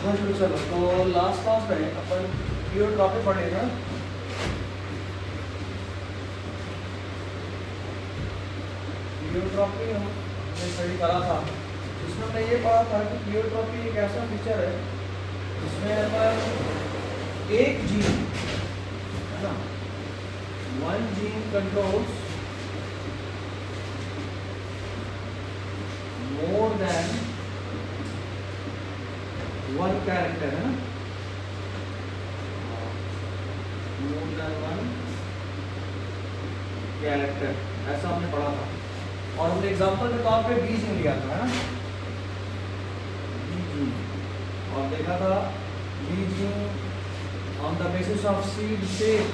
हाँ चलो, तो लास्ट क्लास में अपन प्लियोट्रॉपी पढ़े ना। प्लियोट्रॉपी हमने स्टडी करा था, जिसमें हमने ये पढ़ा था कि प्लियोट्रॉपी एक ऐसा फीचर है जिसमें अगर एक जीन है ना, one gene controls more than one character, है ना, मोर देन वन कैरेक्टर, ऐसा हमने पढ़ा था। और हमने एग्जांपल के तौर पे बीज लिया था, है ना, बीज, और देखा था बीज on the basis of seed shape.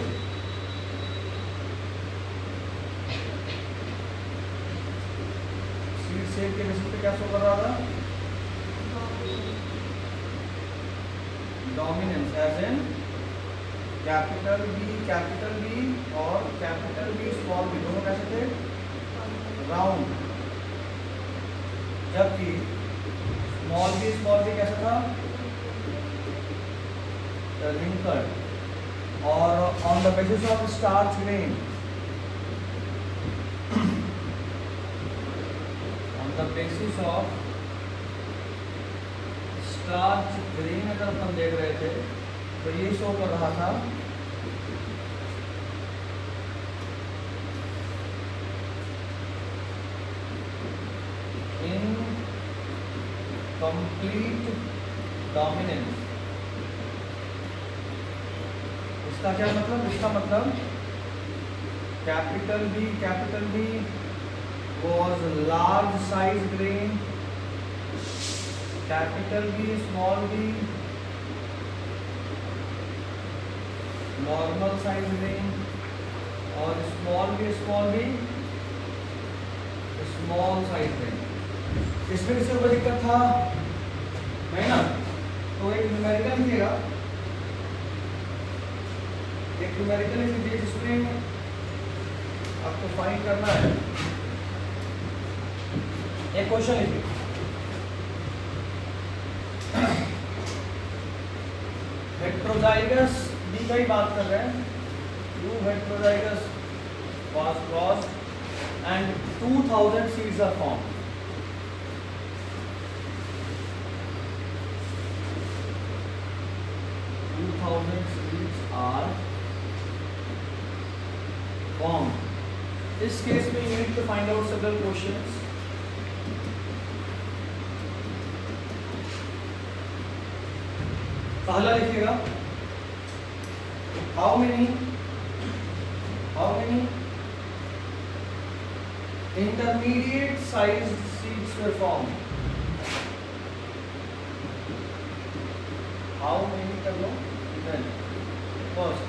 Seed shape के बेसिस पे क्या शो कर रहा था? Dominance as in capital B और कैपिटल बी स्मॉल बी दोनों कैसे थे? राउंड। जबकि स्मॉल बी कैसा था? रिंकल्ड। और on the basis of starch grain, on the basis of starch grain अगर अपन देख रहे थे तो ये शो कर रहा था इन कंप्लीट डोमिनेंस। इसका क्या मतलब? इसका मतलब capital B was large size grain, capital B small B normal size grain, और small B small size grain. इसमें किसी को दिक्कत था नहीं ना? तो एक न्यूमेरिकल लिखिएगा, एक न्यूमेरिकल लिख लीजिए जिसमें आपको फाइंड करना है। एक क्वेश्चन लिखिए, हेट्रोजाइगस बी का ही बात कर रहे हैं। Two heterozygous was crossed and 2000 seeds are formed. 2000 seeds are formed. इस केस में you need to find out several questions. पहला लिखिएगा, how many intermediate sized seeds were formed? How many कर लो? Then first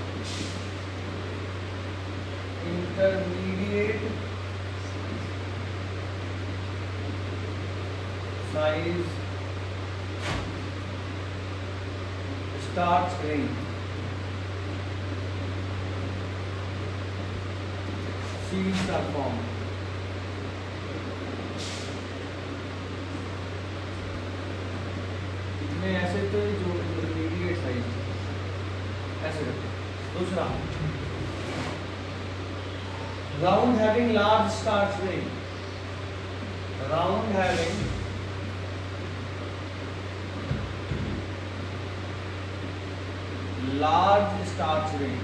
intermediate size starch grain seeds are formed. इतने ऐसे तो जो intermediate size ऐसे। दूसरा, round having large starch grain, round having large starch grain,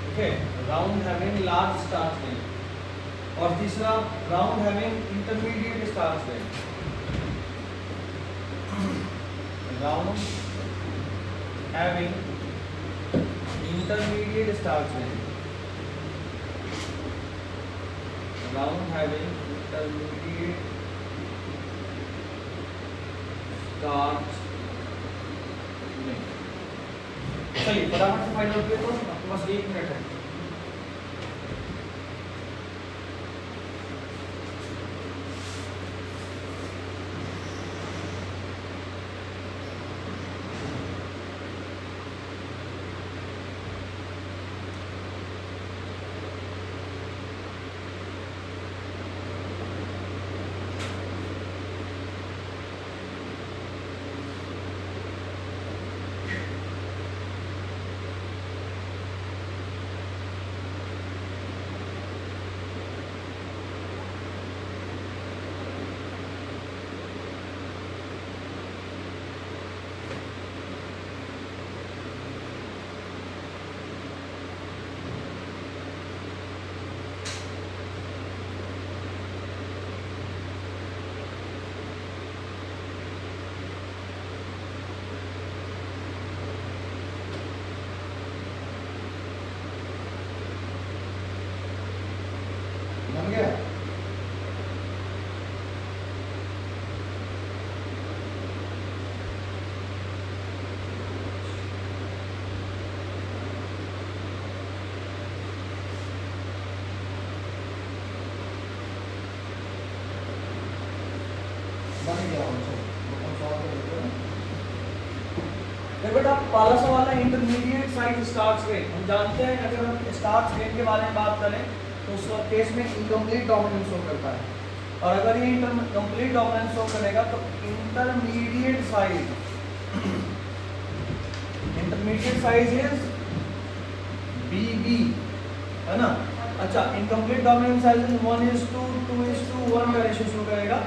okay, round having large starch grain। और तीसरा, round having intermediate starch grain, round having intermediate starch grain, round having intermediate starch grain। चलिए फटाफट से find out किया, तो आपके पास 1 minute है। बन गया आंसर। बेटा पहला सवाल है इंटरमीडिएट साइज स्टार्च रेट। हम जानते हैं अगर हम स्टार्च रेट के बारे में बात करें तो उस केस में इनकम्प्लीट डोमिनेंस शो करता है, और अगर ये इनकम्प्लीट डोमिनेंस शो करेगा तो इंटरमीडिएट साइज इज BB, है ना। अच्छा, इनकम्प्लीट डोमिनेंस साइज 1:2, 2:1 का रेशियो शो करेगा,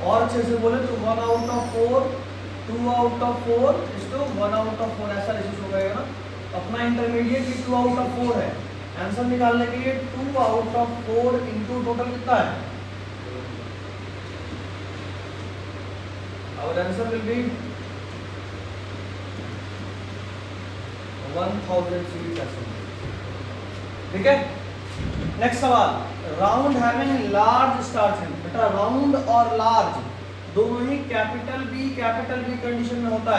और अच्छे से बोले तो 1/4, 2/4 1/4 ऐसा रेशियो शो करेगा ना। अपना इंटरमीडिएट भी 2/4 है। आंसर निकालने के लिए 2/4 इंटू टोटल कितना है, our answer will be 1000 series. ठीक है। नेक्स्ट सवाल, राउंड हैविंग लार्ज स्टार्च है। बेटा राउंड और लार्ज दोनों ही कैपिटल बी कंडीशन में होता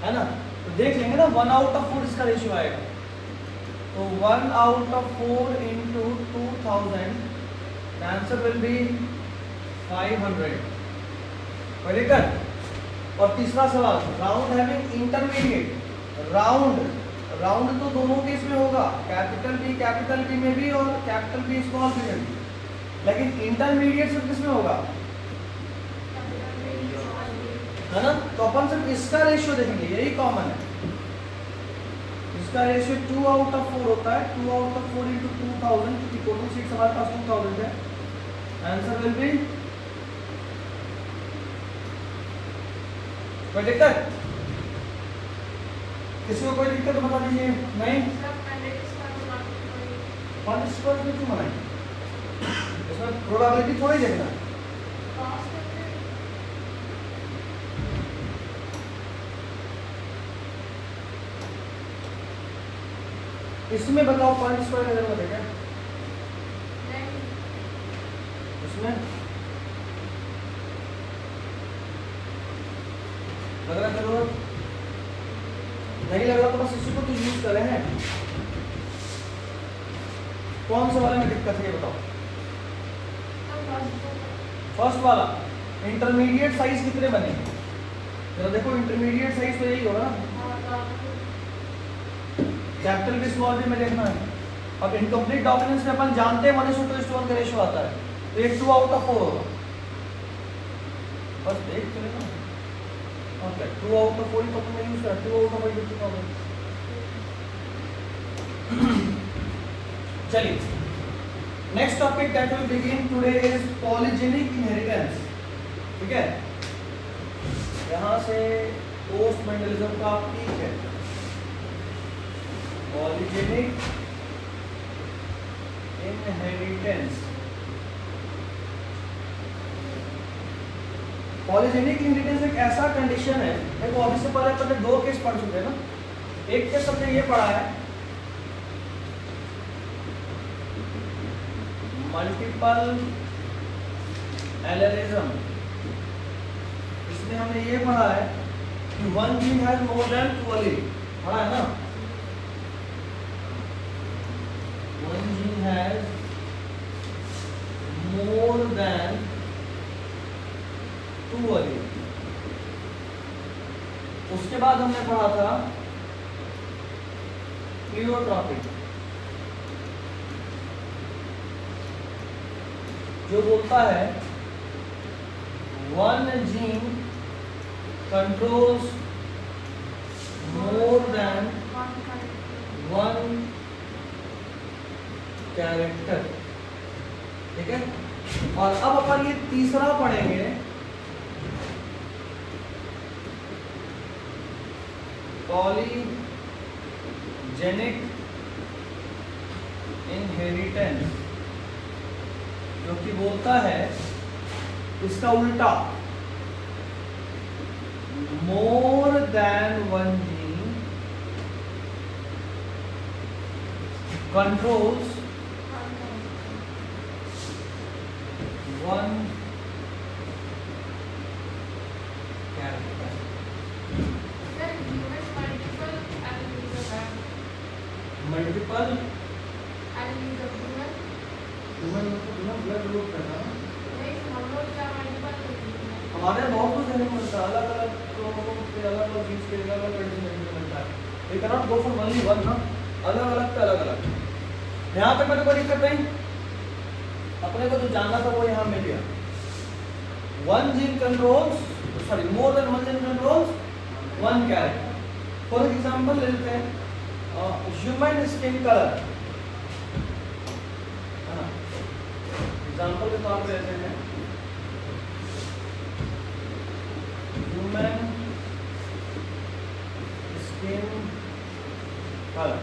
है ना। तो देख लेंगे ना 1/4 इसका रेशियो आएगा, तो 1/4 into 2000, answer will be 500। Correct. और तीसरा सवाल, राउंड हैविंग इंटरमीडिएट। राउंड तो दोनों केस में होगा, कैपिटल बी में भी और कैपिटल बी स्मॉल बी में भी, लेकिन इंटरमीडिएट सिर्फ किस में होगा, है ना। तो अपन सिर्फ इसका रेशियो देखेंगे, यही कॉमन है। इसका रेशियो 2/4 होता है, 2/4 इंटू 2000, क्योंकि टोटल सीट्स हमारे पास 2000 है। आंसर विल बी कोई दिक्कत, किसी को कोई दिक्कत बता दीजिए। नहीं, 1/2 में क्यों बनाएंगे, इसमें प्रोबेबिलिटी थोड़ी देखना। इसमें बताओ 1/2 का जरूरत है क्या, इसमें लग रहा जरूरत नहीं लग रहा, तो बस इसी को तो यूज कर रहे हैं। कौन से वाले में दिक्कत है बताओ। फर्स्ट वाला, इंटरमीडिएट साइज कितने बनेंगे, जरा देखो। इंटरमीडिएट साइज तो यही होगा ना, कैपिटल बी स्मॉल बी में देखना है। अब इनकम्प्लीट डोमिनेंस में अपन जानते हैं 1:1 का रेशियो आता है, तो एक 2/4 होगा, बस देख चलेगा। ओके, 2/4 ही तो तुमने यूज करा, 2/4 कितना होगा। चलिए, next topic that will begin today is polygenic inheritance. ठीक है, यहां से पोस्ट मेंडलिज्म का पीक है, पॉलीजेनिक इनहेरिटेंस। पॉलीजेनिक इनहेरिटेंस एक ऐसा कंडीशन है, देखो अभी से पहले अपन ने 2 केस पढ़ चुके हैं ना। एक केस हमने ये पढ़ा है, मल्टीपल एलरिज्म। इसमें हमने ये पढ़ा है कि 1 gene has more than 2 allele, पढ़ा है ना। 1 gene has more than 2 allele. उसके बाद हमने पढ़ा था प्लियोट्रॉपिक, जो बोलता है 1 gene controls more than 1 character. ठीक है, और अब अपन ये तीसरा पढ़ेंगे, पॉलीजेनिक इनहेरिटेंस, जो कि बोलता है इसका उल्टा, more than 1 gene controls 1 character. Multiple blood group करना, हमारे यहाँ बहुत कुछ देखने को मिलता है, अलग अलग लोगों के अलग अलग चीज़ के अलग अलग कंडीशन देखने को मिलता है। We can not go for only one ना, अलग अलग पे अलग अलग। यहाँ तक मैंने कोई दिक्कत नहीं, अपने को जो जानना था वो यहाँ मिल गया। One gene controls, sorry more than one gene controls one character. For example ले लेते हैं ह्यूमन स्किन कलर, है ना, एग्जाम्पल के तौर पे लेते हैं ह्यूमन स्किन कलर।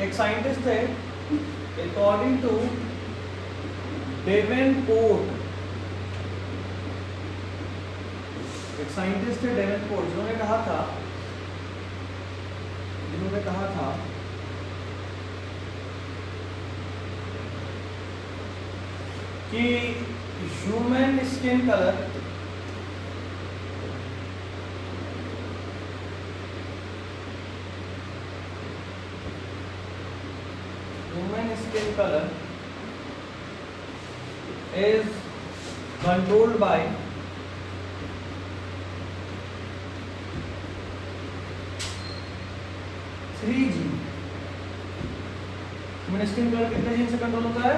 एक साइंटिस्ट थे, अकॉर्डिंग टू डेवेनपोर्ट, एक साइंटिस्ट थे डेवेनपोर्ट, जिन्होंने कहा था कि human skin colour is controlled by three gene. Human skin colour कितने जीन से कंट्रोल होता है?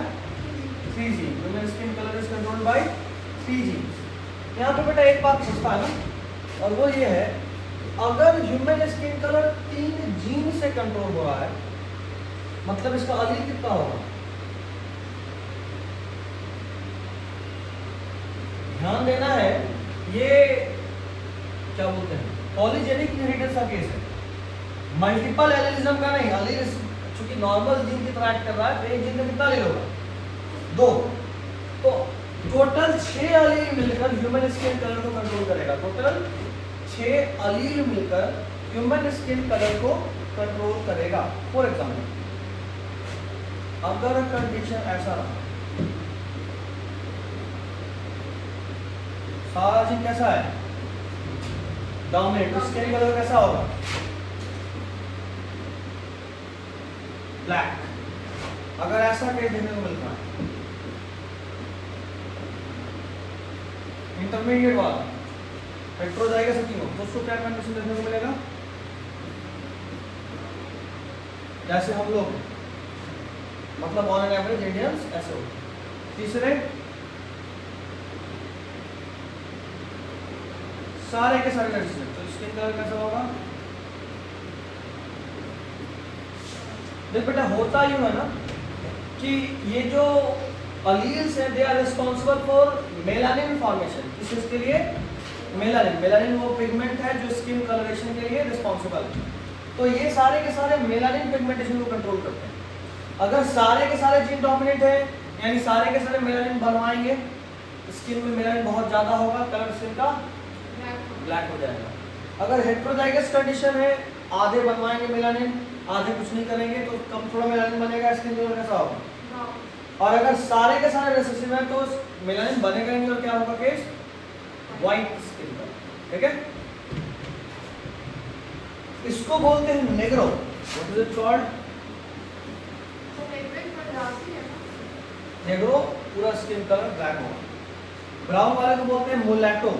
3 gene. Human skin colour is controlled bye 3 gene. यहाँ पे बेटा एक बात पूछता है ना, और वो ये है, अगर ह्यूमन स्किन कलर 3 जीन से कंट्रोल हो रहा है, मतलब इसका अलील कितना होगा? ध्यान देना है, ये क्या बोलते हैं, पॉलीजेनिक इनहेरिटेंस का केस है, मल्टीपल एलिलिज्म का नहीं। अलील चूंकि नॉर्मल जीन की तरह एक्ट कर रहा है, तो एक जीन का कितना अलील होगा? 2। तो टोटल 6 अलील मिलकर ह्यूमन स्किन कलर को कंट्रोल करेगा। टोटल 6 अलील मिलकर ह्यूमन स्किन कलर को कंट्रोल करेगा। फॉर एग्जाम्पल, अगर कंडीशन ऐसा रहा, सारा जीन कैसा है? डोमिनेंट, तो स्किन कलर कैसा होगा? ब्लैक। अगर ऐसा केस देखने को मिलता है, इंटरमीडिएट वाला हेटेरोजाइगस हीमो, तो उसको क्या कंडीशन देखने को मिलेगा? जैसे हम लोग, मतलब ऑन एन एवरेज इंडियंस ऐसे हो। तीसरे, सारे के सारे कंडीशन, तो स्किन कलर कैसा होगा? देख बेटा, होता यूं है ना कि ये जो अलील्स हैं, they are responsible for melanin formation. किस चीज के लिए? मेलानिन। मेलानिन वो पिगमेंट है जो स्किन कलरेशन के लिए रिस्पॉन्सिबल है। तो ये सारे के सारे मेलानिन पिगमेंटेशन को कंट्रोल करते हैं। अगर सारे के सारे जीन डोमिनेंट है, यानी सारे के सारे मेलानिन बनवाएंगे, स्किन में मेलानिन बहुत ज्यादा होगा, कलर स्किन का ब्लैक हो जाएगा। अगर हेटेरोजाइगस कंडीशन है, आधे बनवाएंगे मेलानिन, आधे कुछ नहीं करेंगे, तो कम थोड़ा मेलानिन बनेगा, स्किन कलर कैसा होगा? और अगर सारे के सारे रिसेसिव है, तो मेलानिन बनेगा नहीं, और क्या होगा केस? White skin colour. ठीक है, इसको बोलते हैं Negro. What is it called? Negro, पूरा स्किन कलर ब्लैक होगा। ब्राउन वाले को बोलते हैं मुलैटो,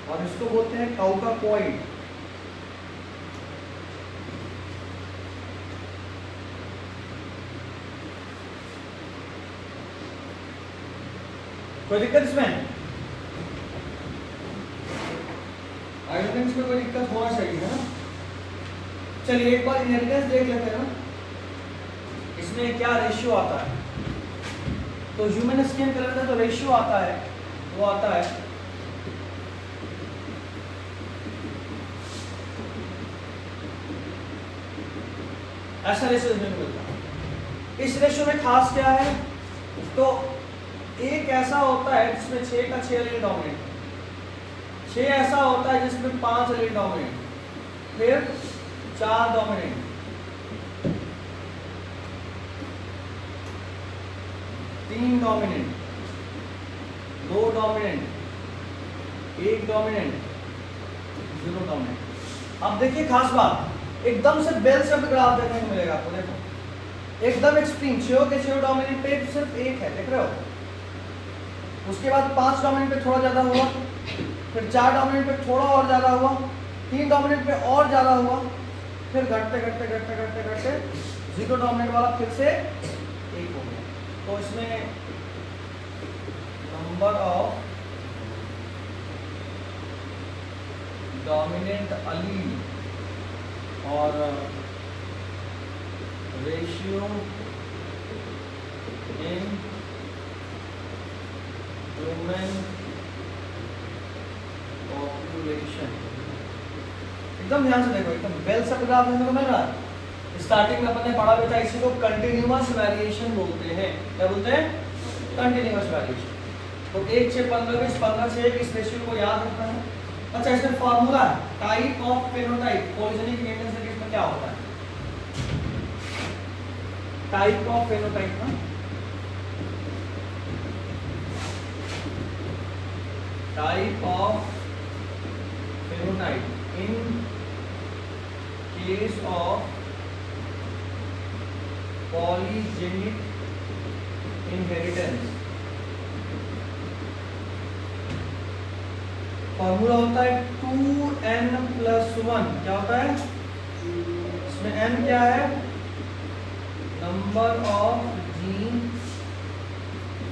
और इसको बोलते हैं काउकापॉइड। कोई दिक्कत इसमें? आई डोंट थिंक इसमें कोई दिक्कत होना चाहिए, है ना। चलिए एक बार इनहेरिटेंस देख लेते हैं ना, इसमें क्या रेशियो आता है। तो ह्यूमन स्किन कलर का जो रेशियो आता है, वो आता है ऐसा रेशियो देखने को मिलता है। इस रेशियो में खास क्या है? तो एक ऐसा होता है जिसमें 6 का 6 एलील डोमिनेंट, 6 ऐसा होता है जिसमें 5 एलील डोमिनेंट, फिर 4 dominant, 3 dominant, 2 dominant, 1 dominant, 0 dominant. अब देखिए खास बात, एकदम से बेल शेप ग्राफ देखने को मिलेगा आपको। देखो एकदम एक्सट्रीम, 6 के 6 डोमिनेंट पे सिर्फ 1 है, देख रहे हो? उसके बाद 5 डोमिनेंट पे थोड़ा ज़्यादा हुआ, फिर 4 डोमिनेंट पे थोड़ा और ज़्यादा हुआ, 3 डोमिनेंट पे और ज़्यादा हुआ, फिर घटते घटते घटते घटते घटते 0 डोमिनेंट वाला फिर से 1 हो गया। तो इसमें नंबर ऑफ डोमिनेंट अलील और रेशियो इन ह्यूमन पॉपुलेशन, एकदम ध्यान से देखो, एकदम बेल सा ग्राफ देखने को मिल रहा है। स्टार्टिंग में अपन ने पढ़ा भी था, इसी को कंटिन्यूअस वेरिएशन बोलते हैं। क्या बोलते हैं? Continuous variation. तो 1 6 15 20 15 से 1 इस रेशियो को याद रखना है। अच्छा, इसमें फॉर्मूला है type of phenotype, polygenic variance के केस में क्या होता है? टाइप ऑफ फेनोटाइप ना, type of phenotype in case of polygenic inheritance. Formula होता है 2n+1। क्या होता है इसमें? n क्या है? Number of gene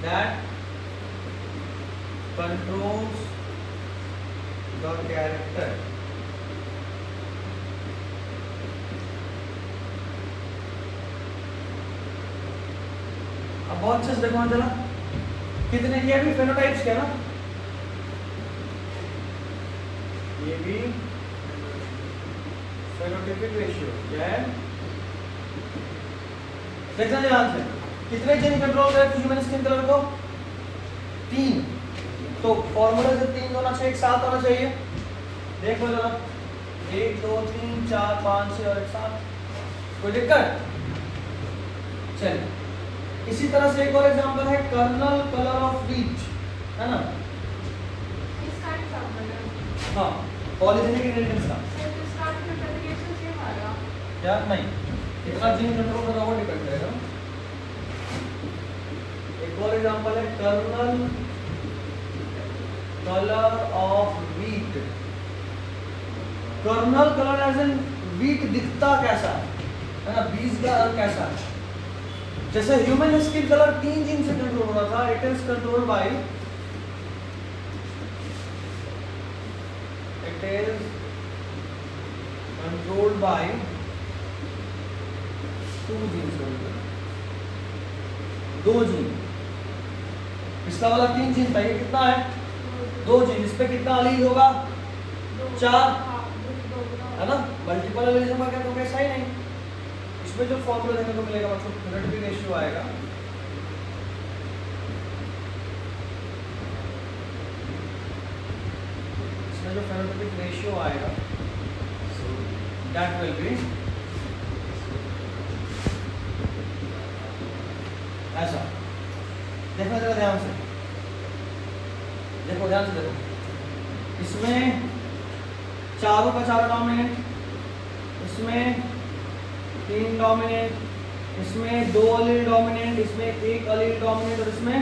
that controls the character. अब बहुत अच्छे से देखो जरा, कितने ये भी फेनोटाइप्स के ना, ये भी फेनोटाइपिक रेशियो क्या है? देखना ध्यान से, कितने जीन कंट्रोल करते हैं ह्यूमन स्किन कलर को? 3। तो फॉर्मूला से 3 होना चाहिए, एक साथ होना चाहिए। देखो जरा, 1 2 3 4 5 6 और एक साथ, कोई दिक्कत? चलिए, इसी तरह से एक और एग्जांपल है कर्नल कलर ऑफ व्हीट, है ना? इसका एग्जांपल है। हाँ, पॉलीजेनिक इनहेरिटेंस का। सर तो इसका मल्टीप्लिकेशन से हमारा क्या नहीं, कितना जीन कंट्रोल कर रहा है वो डिपेंड करेगा। एक और एग्जांपल है kernel colour of wheat. Kernel colour as in wheat दिखता कैसा है ना, बीज का रंग कैसा है। जैसे ह्यूमन स्किन कलर 3 जीन से कंट्रोल हो रहा था, it is controlled by two genes, 2 gene. पिछला वाला 3 जीन था, ये कितना है? 2 जीन। इस पे कितना अलील होगा? 4, है ना? मल्टीपल एलिज्म का क्या तो ऐसा ही नहीं। इसमें जो फॉर्मूला देखने को मिलेगा, मतलब फेनोटाइपिक रेशियो आएगा, इसमें जो फेनोटाइपिक रेशियो आएगा दैट विल बी ऐसा। देखना जरा ध्यान से, देखो ध्यान से देखो, इसमें चारों का 4 डोमिनेंट, इसमें 3 डोमिनेंट, इसमें 2 अलील डोमिनेंट, इसमें 1 अलील डोमिनेंट और इसमें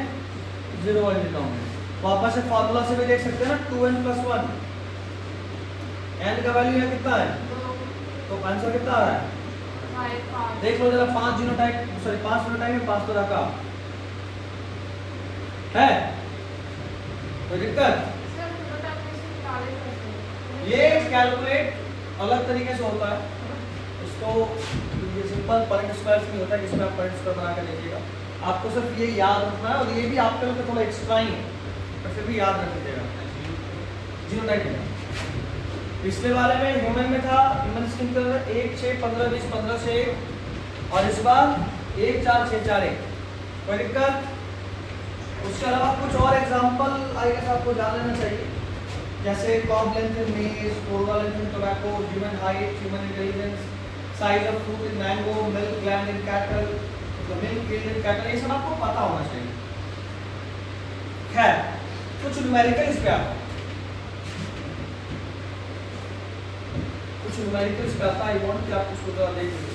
0 अलील डोमिनेंट। वापस से फार्मूला से भी देख सकते हैं ना, 2n+1। n का वैल्यू है कितना है? तो आंसर कितना आ रहा है? देख लो जरा, 5 जीनोटाइप, सॉरी 5 फेनोटाइप में 5 तरह का है, कोई दिक्कत? ये कैलकुलेट अलग तरीके से होता है, इसको ये सिंपल पॉइंट स्क्वायर भी होता है, जिसमें आप पॉइंट स्क्वायर बना के देखिएगा। आपको सिर्फ ये याद रखना है, और ये भी आपके लिए थोड़ा एक्स्ट्रा ही है, पर फिर भी याद रख लीजिएगा। जीनोटाइप में पिछले वाले में ह्यूमन में था, ह्यूमन स्किन कलर 1 6 15 20 15 से 1, और इस बार 1 4 6 4 1। कोई दिक्कत? उसके अलावा कुछ और एग्जांपल आई गेस आपको जान लेना चाहिए, जैसे कॉब लेंथ इन मेज, Korwa length in tobacco, human height, human intelligence, size of fruit in mango, milk gland in cattle, milk yield in cattle, ये सब आपको पता होना चाहिए। खैर, कुछ न्यूमेरिकल इस पे आता, कुछ न्यूमेरिकल इस पे आता, आई वांट कि आप उसको जरा देख लीजिए।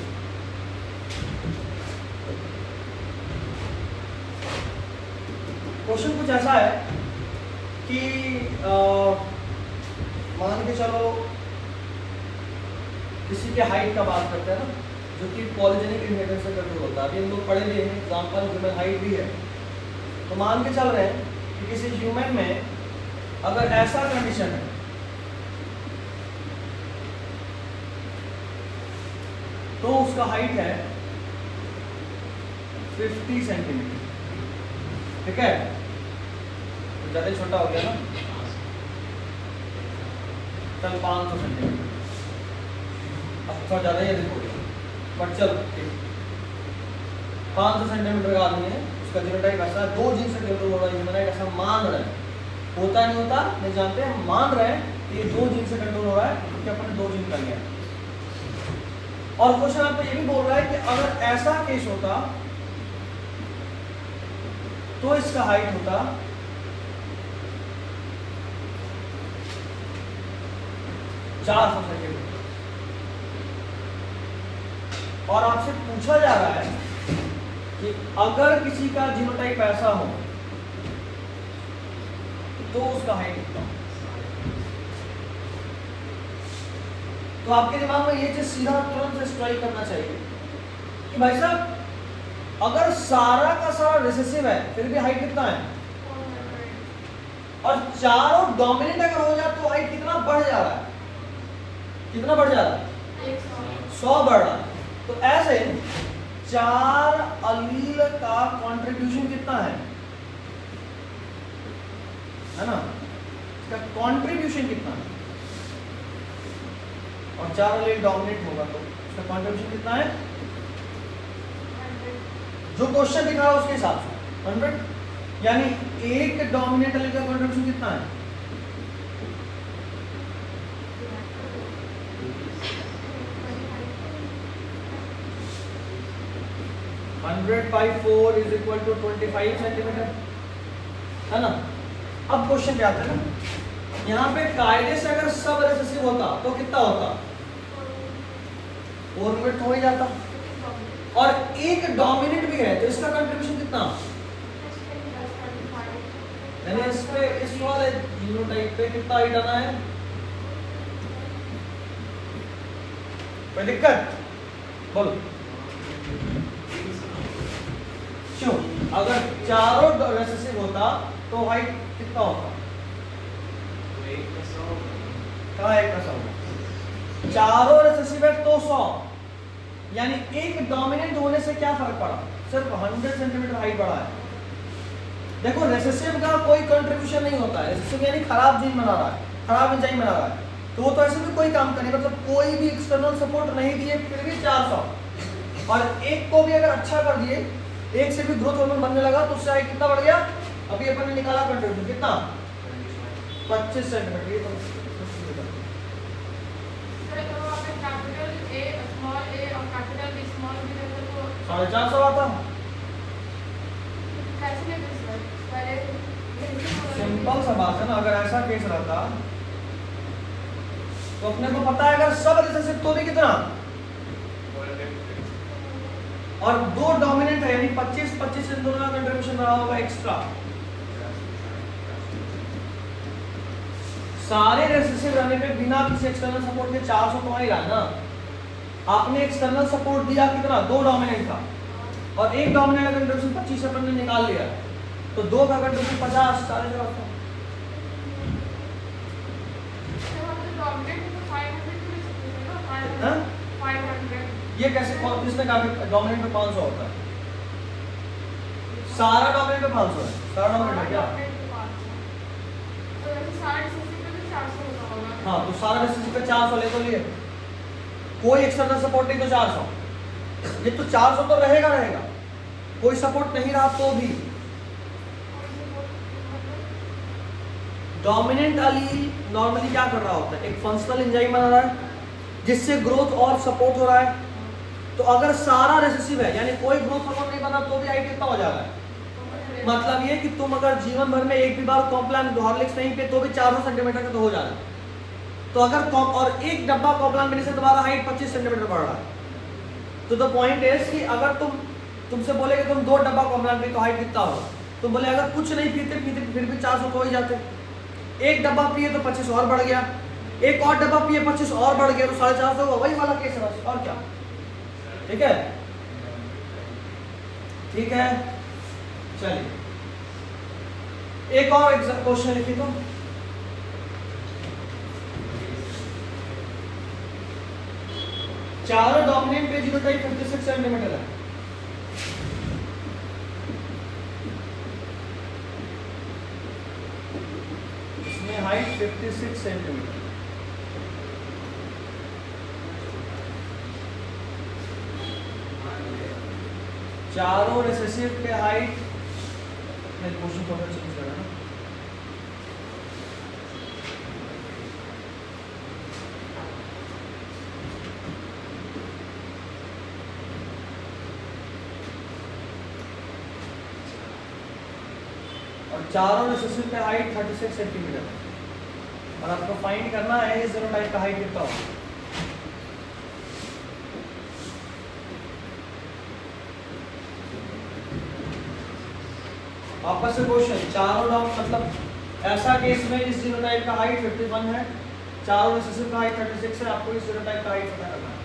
क्वेश्चन कुछ ऐसा है कि मान के चलो किसी के हाइट का बात करते हैं ना, जो कि पॉलीजेनिक इनहेरिटेंस से कंट्रोल होता है। अभी हम लोग पढ़े लिए हैं एग्जाम्पल, ह्यूमन हाइट भी है। तो मान के चल रहे हैं कि किसी ह्यूमन में अगर ऐसा कंडीशन है तो उसका हाइट है 50 सेंटीमीटर, ठीक है। तो ज़्यादा छोटा हो गया ना, चल 500 सेंटीमीटर, अब थोड़ा ज़्यादा ही अधिक हो गया, बट चल ठीक। 500 सेंटीमीटर का आदमी है, उसका जीनोटाइप ऐसा है, 2 जीन से कंट्रोल हो रहा है, ह्यूमन हाइट ऐसा मान रहे हैं, होता नहीं होता नहीं जानते हैं, मान रहे हैं कि ये 2 जीन से कंट्रोल हो रहा है क्योंकि अपने 2 जीन कर लिया। और क्वेश्चन आपको ये भी बोल रहा है कि अगर ऐसा केस होता तो इसका हाइट होता 400 सेंटीमीटर। और आपसे पूछा जा रहा है कि अगर किसी का जीनोटाइप ऐसा हो तो उसका हाइट कितना। तो आपके दिमाग में ये चीज सीधा तुरंत से स्ट्राइक करना चाहिए कि भाई साहब अगर सारा का सारा रिसेसिव है फिर भी हाइट कितना है, और चारों डोमिनेंट अगर हो जाए तो हाइट कितना बढ़ जा रहा है, कितना बढ़ जा रहा है, 100 बढ़ रहा है। तो ऐसे 4 अलील का कंट्रीब्यूशन कितना है ना, इसका कंट्रीब्यूशन कितना है, और 4 अलील डोमिनेट होगा तो इसका कंट्रीब्यूशन कितना है, जो क्वेश्चन दिखा रहा है उसके हिसाब से 100, यानी एक डोमिनेंट अलील का कंट्रीब्यूशन कितना है, 100/4 इज इक्वल टू 25 सेंटीमीटर, है ना। अब क्वेश्चन क्या आता है ना, यहाँ पे कायदे से अगर सब रिसेसिव होता तो कितना होता, 4 मिनट हो ही जाता, और एक डोमिनेंट भी है तो इसका कंट्रीब्यूशन कितना, यानी इस पे इस वाले जीनोटाइप पे कितना हाइट आना है, कोई दिक्कत बोलो क्यों। अगर चारों रिसेसिव होता तो हाइट कितना होता, कहाँ 1 का 100, चारों रिसेसिव है तो 100, यानी एक डोमिनेंट होने से क्या फर्क पड़ा, सिर्फ 100 सेंटीमीटर हाइट बढ़ा है। देखो रेसेसिव का कोई कंट्रीब्यूशन नहीं होता है, रेसेसिव यानी खराब जीन बना रहा है, खराब एंजाइम बना रहा है, तो वो तो ऐसे भी कोई काम करे, मतलब कोई भी एक्सटर्नल सपोर्ट नहीं दिए फिर भी 400, और एक को भी अगर अच्छा कर दिए, एक से भी ग्रोथ हार्मोन बनने लगा तो उससे हाइट कितना बढ़ गया, अभी अपन ने निकाला कंट्रीब्यूशन कितना 25 सेंटीमीटर। ये तो साढ़े 400 आता, सिंपल सा बात है ना। अगर ऐसा केस रहता तो अपने को पता है अगर सब रिसेसिव तो भी कितना, और 2 डोमिनेंट है यानी 25-25 इन दोनों का कंट्रीब्यूशन रहा होगा एक्स्ट्रा। सारे रेसेसिव रहने पे बिना किसी एक्सटर्नल सपोर्ट के 400 तो आ ही रहा है ना। आपने एक्सटर्नल सपोर्ट दिया कितना, 2 डोमिनेंट का, और एक डोमिनेंट का कंट्रीब्यूशन 25 अपन ने निकाल लिया, तो 2 का कंट्रीब्यूशन 50, सारे जगह का। ये कैसे, किसने कहा कि डोमिनेंट में 500 होता है, सारा डोमिनेंट में 500 है, सारा डोमिनेंट है क्या, हाँ तो सारा रेसिस्टेंस पे 400 ले तो लिए, कोई एक्सटर्नल सपोर्ट नहीं तो 400, ये तो 400 तो रहेगा रहेगा, कोई सपोर्ट नहीं रहा तो भी। डोमिनेंट अलील नॉर्मली क्या कर रहा होता है, एक फंक्शनल एंजाइम बना रहा है जिससे ग्रोथ और सपोर्ट हो रहा है। तो अगर सारा रेसेसिव है यानी कोई ग्रोथ हार्मोन नहीं बना तो भी हाइट कितना हो जा रहा है, मतलब ये कि तुम अगर जीवन भर में एक भी बार कॉम्प्लान हॉर्लिक्स नहीं पे तो भी 400 सेंटीमीटर का तो हो जा रहा है। तो अगर और एक डब्बा कॉम्प्लान पीने से तुम्हारा हाइट 25 सेंटीमीटर बढ़ रहा है। तो द पॉइंट इज कि अगर तुमसे बोले कि तुम 2 डब्बा कॉम्प्लान पी तो हाइट कितना होगा, तुम बोले अगर कुछ नहीं पीते पीते फिर भी 400 हो ही जाते, एक डब्बा पिए तो 25 और बढ़ गया, एक और डब्बा पिए 25 और बढ़ गया, तो 450 होगा, वही वाला केस है बस, और क्या। ठीक है, ठीक है। चलिए एक और क्वेश्चन लिखिए तो, चारों डोमिनेंट पे जीनोटाइप 56 सेंटीमीटर है। इसमें हाइट 56 सेंटीमीटर। चारों रिसेसिव के हाइट, मैं क्वेश्चन थोड़ा चेंज कर रहा हूं। और चारों रिसेसिव के हाइट 36 सेंटीमीटर, और आपको फाइंड करना है इस जीनोटाइप का हाइट कितना होगा। वापस से क्वेश्चन, चारों डॉम मतलब ऐसा केस में इस जीनोटाइप का हाइट 51 है, चारों रिसेसिव का हाइट 36 है, आपको इस जीनोटाइप का हाइट पता करना है।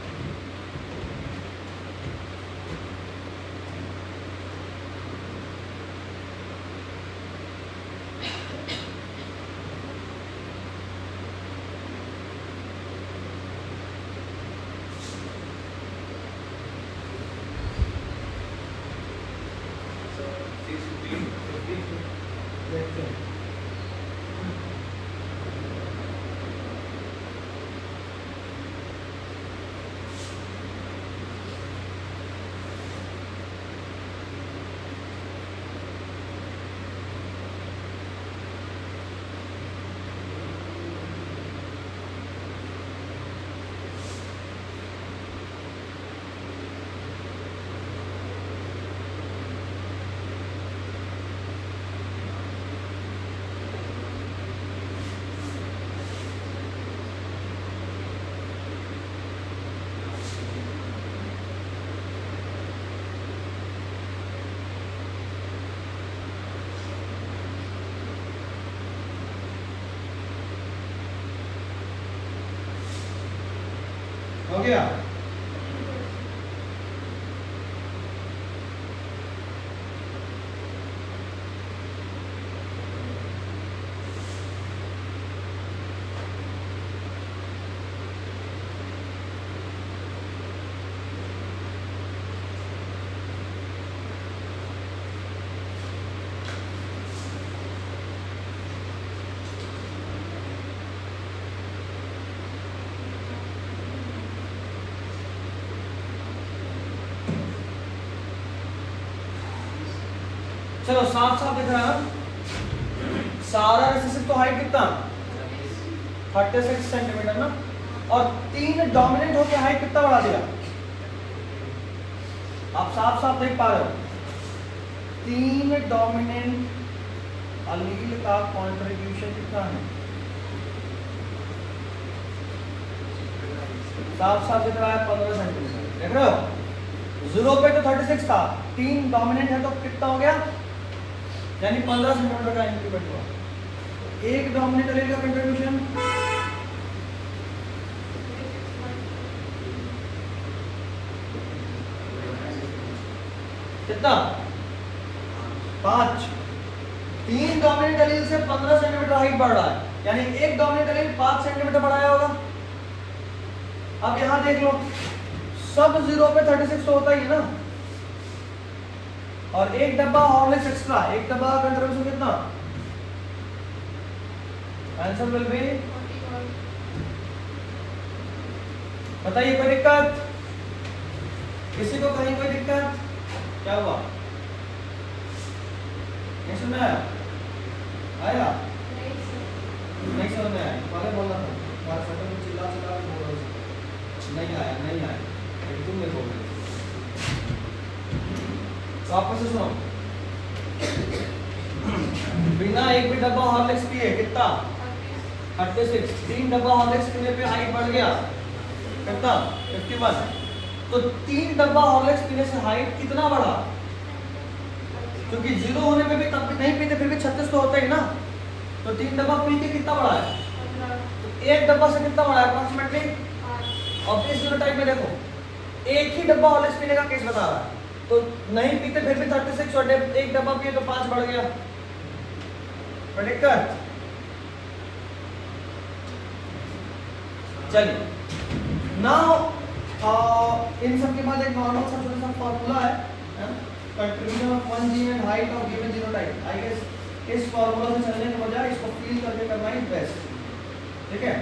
देखते हैं। हो गया। चलो साफ साफ दिख रहा है, सारा रेसिसिव तो हाइट कितना 36 सेंटीमीटर ना, और तीन डोमिनेंट होकर हाइट कितना बढ़ा दिया, आप साफ साफ देख पा रहे हो। तीन डोमिनेंट अलील का कंट्रीब्यूशन कितना है, साफ साफ दिख रहा है 15 सेंटीमीटर, देख रहे हो। 0 पे तो 36 था, तीन डोमिनेंट है तो कितना हो गया, यानी 15 सेंटीमीटर का इंक्रीमेंट हुआ। एक डोमिनेंट एलील का कंट्रीब्यूशन कितना 5, तीन डोमिनेंट एलील से 15 सेंटीमीटर हाइट बढ़ रहा है, यानी एक डोमिनेंट एलील 5 सेंटीमीटर बढ़ाया होगा। अब यहां देख लो, सब 0 पे 36 तो होता ही है ना, और एक डब्बा हॉर्लिक्स एक्स्ट्रा, एक डब्बा का कंट्रीब्यूशन कितना, आंसर विल बी, बताइए कोई दिक्कत, किसी को कहीं कोई दिक्कत, क्या हुआ, नहीं समझ में आया, आया नहीं समझ में आया, पहले बोलना था, तुम्हारे फोटो में चिल्ला चिल्ला के बोल रहे, नहीं आया नहीं आया, तुम नहीं बोल रहे। वापस से सुनो, बिना एक भी डब्बा हॉर्लिक्स पिए कितना 36, तीन डब्बा हॉर्लिक्स पीने पे हाइट बढ़ गया कितना 51, तो तीन डब्बा हॉर्लिक्स पीने से हाइट कितना बढ़ा, क्योंकि 0 होने पे भी तब भी नहीं पीते फिर भी 36 तो होता ही ना, तो 3 डब्बा पी के कितना बड़ा है? 15, तो एक डब्बा से कितना बड़ा है अप्रोक्सीमेटली? 5, और इस जीनोटाइप में देखो एक ही डब्बा हॉर्लिक्स पीने का केस बता रहा है, तो नहीं पीते फिर भी 36 और एक डब्बा पिए तो 5 बढ़ गया। प्रेडिक्ट कर। चलिए नाउ इन सब के बाद एक नॉर्मल सा छोटा सा फॉर्मूला है contribution of one gene and height of given genotype. I guess इस फॉर्मूला से चलने के बजाय इसको फील करके करना ही बेस्ट, ठीक है।